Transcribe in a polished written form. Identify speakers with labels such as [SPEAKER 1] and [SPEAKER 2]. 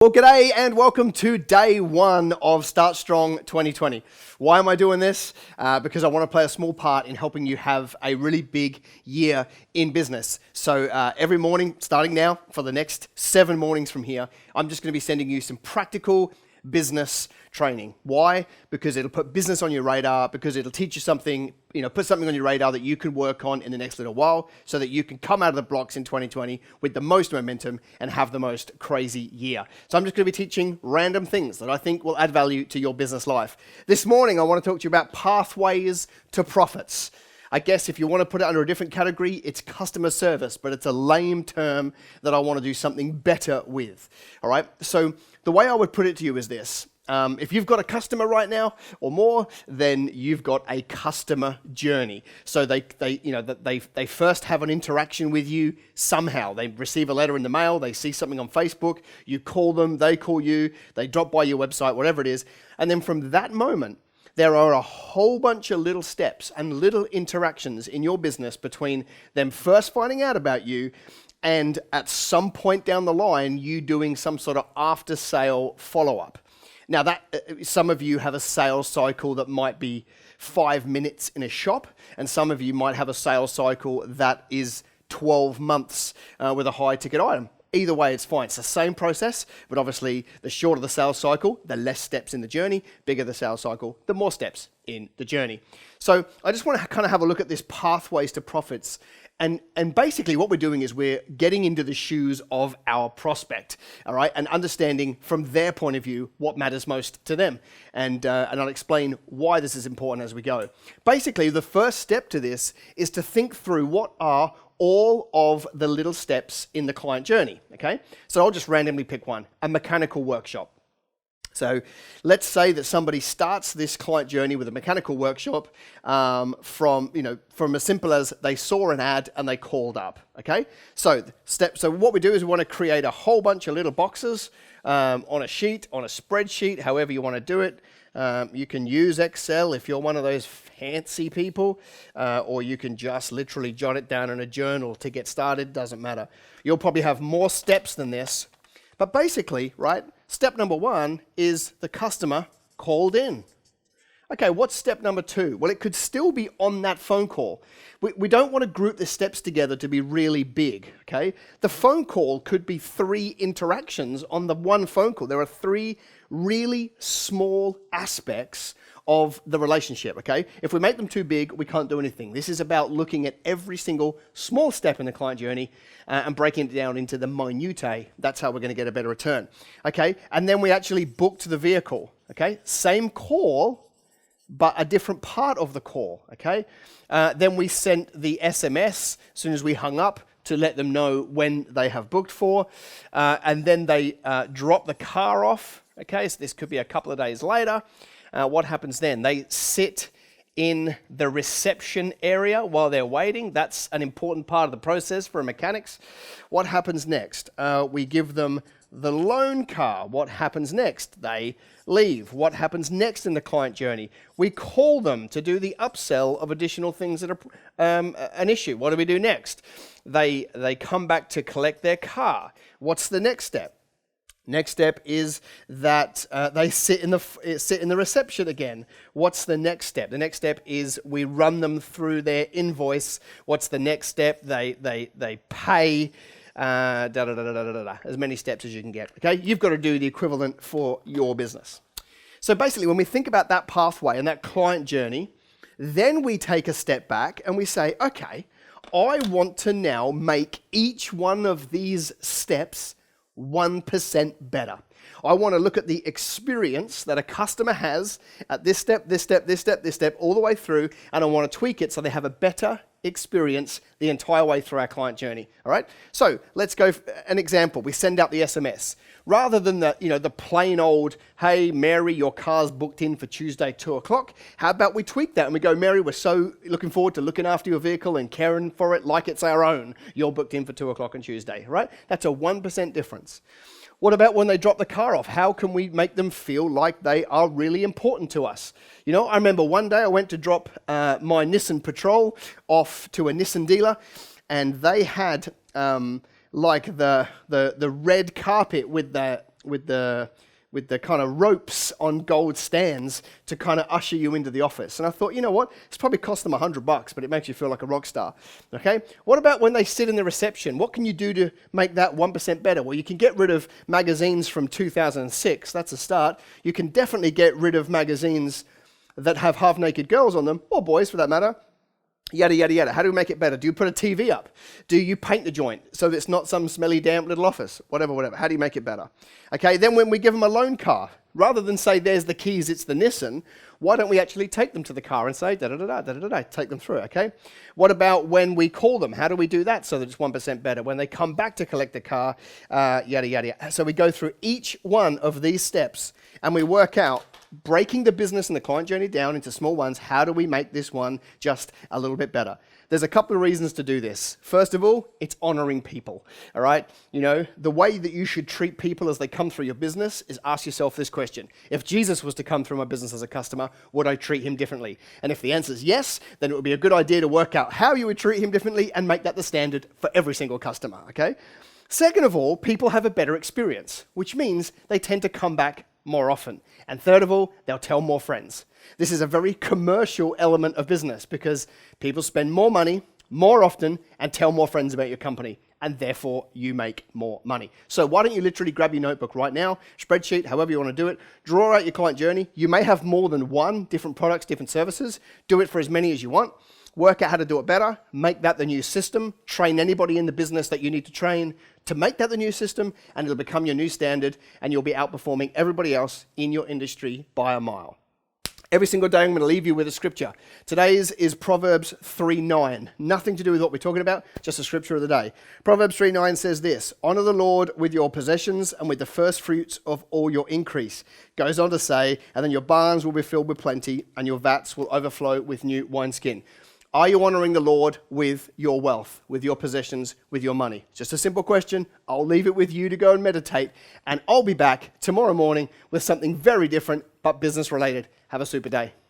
[SPEAKER 1] Well, g'day and welcome to day one of Start Strong 2020. Why am I doing this? Because I want to play a small part in helping you have a really big year in business. So every morning, starting now, for the next 7 mornings from here, I'm just going to be sending you some practical business training. Why? Because it'll put business on your radar, because it'll teach you something, put something on your radar that you can work on in the next little while so that you can come out of the blocks in 2020 with the most momentum and have the most crazy year. So I'm just going to be teaching random things that I think will add value to your business life. This morning, I want to talk to you about pathways to profits. I guess if you want to put it under a different category, it's customer service, but it's a lame term that I want to do something better with. All right. So the way I would put it to you is this. If you've got a customer right now or more, then you've got a customer journey. So they first have an interaction with you somehow. They receive a letter in the mail, they see something on Facebook, you call them, they call you, they drop by your website, whatever it is. And then from that moment, there are a whole bunch of little steps and little interactions in your business between them first finding out about you and at some point down the line, you doing some sort of after-sale follow-up. Now, some of you have a sales cycle that might be 5 minutes in a shop, and some of you might have a sales cycle that is 12 months with a high-ticket item. Either way, it's fine. It's the same process, but obviously, the shorter the sales cycle, the less steps in the journey. Bigger the sales cycle, the more steps in the journey. So I just want to kind of have a look at this pathways to profits. And basically what we're doing is we're getting into the shoes of our prospect, all right, and understanding from their point of view what matters most to them. And I'll explain why this is important as we go. Basically, the first step to this is to think through what are all of the little steps in the client journey, okay? So I'll just randomly pick one, a mechanical workshop. So let's say that somebody starts this client journey with a mechanical workshop from as simple as they saw an ad and they called up, okay? So what we do is we want to create a whole bunch of little boxes on a sheet, on a spreadsheet, however you want to do it. You can use Excel if you're one of those fancy people, or you can just literally jot it down in a journal to get started, doesn't matter. You'll probably have more steps than this, but basically, right, step number 1 is the customer called in. Okay, what's step number 2? Well, it could still be on that phone call. We don't want to group the steps together to be really big, okay? The phone call could be 3 interactions on the one phone call. There are 3 really small aspects of the relationship, okay? If we make them too big, we can't do anything. This is about looking at every single small step in the client journey and breaking it down into the minutiae. That's how we're going to get a better return, okay? And then we actually booked the vehicle, okay? Same call, but a different part of the call, okay? Then we sent the SMS as soon as we hung up to let them know when they have booked for. And then they drop the car off, okay? So this could be a couple of days later. What happens then? They sit in the reception area while they're waiting. That's an important part of the process for mechanics. What happens next? We give them the loan car. What happens next? They leave. What happens next in the client journey? We call them to do the upsell of additional things that are an issue. What do we do next? They come back to collect their car. What's the next step? Next step is that they sit in the reception again. What's the next step? The next step is we run them through their invoice. What's the next step? They pay. As many steps as you can get. Okay, you've got to do the equivalent for your business. So basically, when we think about that pathway and that client journey, then we take a step back and we say, okay, I want to now make each one of these steps 1% better. I want to look at the experience that a customer has at this step, all the way through, and I want to tweak it so they have a better experience the entire way through our client journey. All right. So let's go an example. We send out the SMS rather than the plain old, "Hey Mary, your car's booked in for Tuesday 2:00." How about we tweak that and we go, "Mary, we're so looking forward to looking after your vehicle and caring for it like it's our own. You're booked in for 2:00 on Tuesday." Right? That's a 1% difference. What about when they drop the car off? How can we make them feel like they are really important to us? I remember one day I went to drop my Nissan Patrol off to a Nissan dealer, and they had like the red carpet with the kind of ropes on gold stands to kind of usher you into the office. And I thought, you know what? It's probably cost them $100, but it makes you feel like a rock star. Okay? What about when they sit in the reception? What can you do to make that 1% better? Well, you can get rid of magazines from 2006. That's a start. You can definitely get rid of magazines that have half-naked girls on them, or boys for that matter. Yada, yada, yada. How do we make it better? Do you put a TV up? Do you paint the joint so that it's not some smelly, damp little office? Whatever, whatever. How do you make it better? Okay, then when we give them a loan car, rather than say, there's the keys, it's the Nissan, why don't we actually take them to the car and say, da-da-da-da, da-da-da-da, take them through, okay? What about when we call them? How do we do that so that it's 1% better? When they come back to collect the car, yada, yada, yada. So we go through each one of these steps and we work out, breaking the business and the client journey down into small ones, how do we make this one just a little bit better? There's a couple of reasons to do this. First of all, it's honoring people, all right? You know, the way that you should treat people as they come through your business is ask yourself this question. If Jesus was to come through my business as a customer, would I treat him differently? And if the answer is yes, then it would be a good idea to work out how you would treat him differently and make that the standard for every single customer, okay? Second of all, people have a better experience, which means they tend to come back more often. And third of all, they'll tell more friends. This is a very commercial element of business because people spend more money more often and tell more friends about your company, and therefore you make more money. So why don't you literally grab your notebook right now, spreadsheet, however you want to do it, draw out your client journey. You may have more than one, different products, different services. Do it for as many as you want. Work out how to do it better, make that the new system, train anybody in the business that you need to train to make that the new system, and it'll become your new standard, and you'll be outperforming everybody else in your industry by a mile. Every single day I'm going to leave you with a scripture. Today's is Proverbs 3:9. Nothing to do with what we're talking about, just a scripture of the day. Proverbs 3:9 says this, honor the Lord with your possessions and with the first fruits of all your increase. Goes on to say, and then your barns will be filled with plenty, and your vats will overflow with new wineskin. Are you honoring the Lord with your wealth, with your possessions, with your money? Just a simple question. I'll leave it with you to go and meditate, and I'll be back tomorrow morning with something very different but business related. Have a super day.